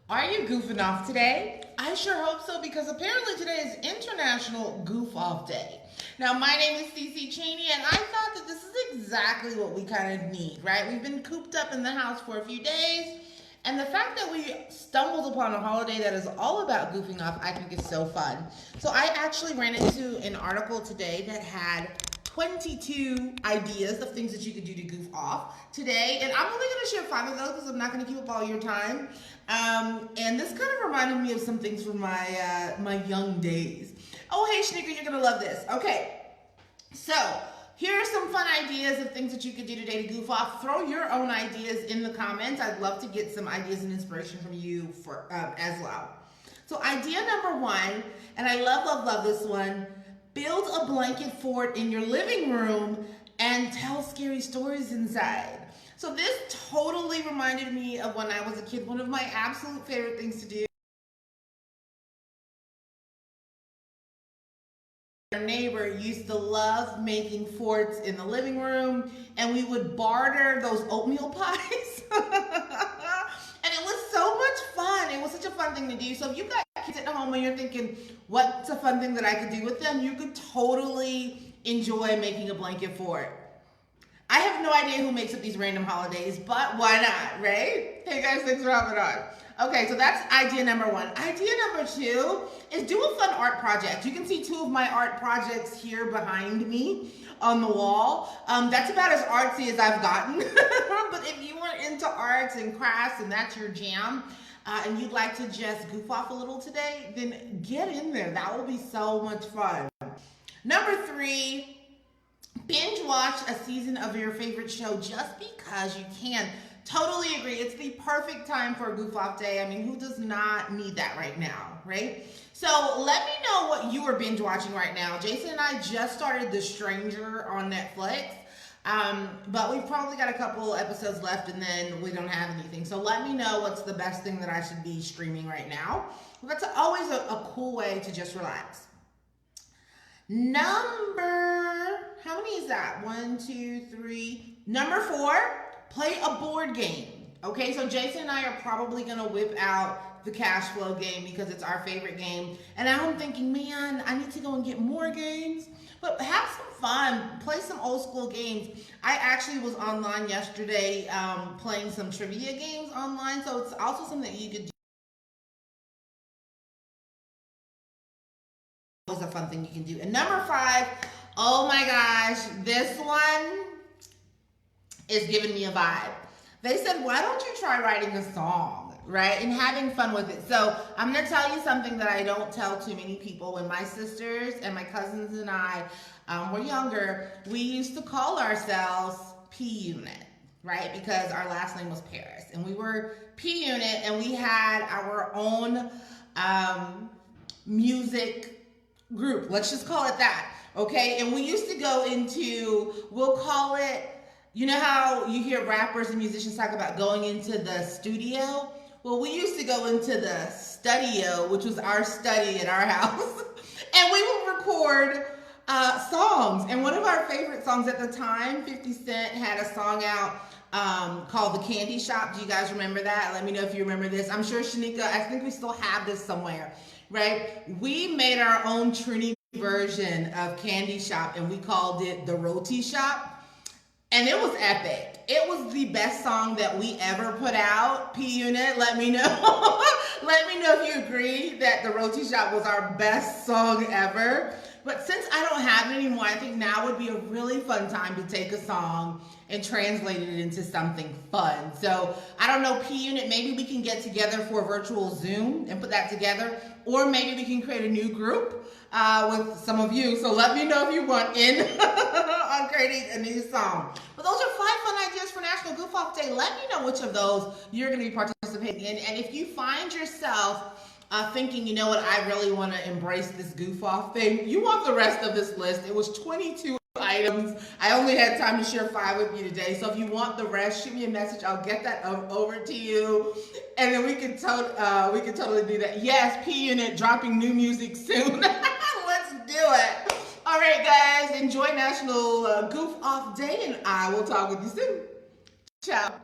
Are you goofing off today? I sure hope so because apparently today is International Goof Off Day. Now, my name is Cece Cheney, and I thought that this is exactly what we kind of need, right? We've been cooped up in the house for a few days, and the fact that we stumbled upon a holiday that is all about goofing off, I think is so fun. So I actually ran into an article today that had 22 ideas of things that you could do to goof off today. And I'm only going to share 5 of those because I'm not going to keep up all your time. And this kind of reminded me of some things from my young days. Oh, hey, Sneaker, you're going to love this. Okay, so here are some fun ideas of things that you could do today to goof off. Throw your own ideas in the comments. I'd love to get some ideas and inspiration from you for as well. So idea number one, and I love this one. Build a blanket fort in your living room and tell scary stories inside. So this totally reminded me of when I was a kid. One of my absolute favorite things to do. Our neighbor used to love making forts in the living room, and we would barter those oatmeal pies. And it was so much fun. It was such a fun thing to do. So if you've got kids at home and you're thinking, what's a fun thing that I could do with them? You could totally enjoy making a blanket fort. I have no idea who makes up these random holidays, but why not, right? Hey guys, thanks for hopping on. Okay, so that's idea number one. Idea number two is do a fun art project. You can see two of my art projects here behind me on the wall. That's about as artsy as I've gotten. But if you are into arts and crafts and that's your jam, and you'd like to just goof off a little today, then get in there. That will be so much fun. Number three, binge watch a season of your favorite show just because you can. Totally agree. It's the perfect time for a goof off day. I mean, who does not need that right now, right? So let me know what you are binge watching right now. Jason and I just started The Stranger on Netflix. But we've probably got a couple episodes left and then we don't have anything. So let me know what's the best thing that I should be streaming right now. Well, that's always a cool way to just relax. How many is that? 1, 2, 3. Number 4, play a board game. Okay, so Jason and I are probably going to whip out the cash flow game because it's our favorite game. And now I'm thinking, man, I need to go and get more games. But have some fun. Play some old school games. I actually was online yesterday playing some trivia games online. So it's also something that you could do. It's a fun thing you can do. And number 5, oh my gosh, this one is giving me a vibe. They said, why don't you try writing a song, right? And having fun with it. So I'm going to tell you something that I don't tell too many people. When my sisters and my cousins and I were younger, we used to call ourselves P Unit, right? Because our last name was Paris. And we were P Unit and we had our own music group. Let's just call it that, okay? And we used to go into, we'll call it, you know how you hear rappers and musicians talk about going into the studio? Well, we used to go into the studio, which was our study at our house, and we would record songs. And one of our favorite songs at the time, 50 Cent had a song out called The Candy Shop. Do you guys remember that? Let me know if you remember this. I'm sure Shanika, I think we still have this somewhere, right? We made our own Trini version of Candy Shop and we called it The Roti Shop. And it was epic. It was the best song that we ever put out. P Unit, let me know. Let me know if you agree that The Roti Shop was our best song ever. But since I don't have it anymore, I think now would be a really fun time to take a song and translate it into something fun. So I don't know, P Unit, maybe we can get together for a virtual Zoom and put that together. Or maybe we can create a new group with some of you. So let me know if you want in on creating a new song. But those are 5 fun ideas for National Goof Off Day. Let me know which of those you're going to be participating in. And if you find yourself thinking, you know what, I really want to embrace this goof off thing, you want the rest of this list. It was 22 items. I only had time to share 5 with you today. So if you want the rest, shoot me a message. I'll get that over to you. And then we can totally do that. Yes, P Unit dropping new music soon. Let's do it. All right, guys. Enjoy National Goof Off Day, and I will talk with you soon. Ciao.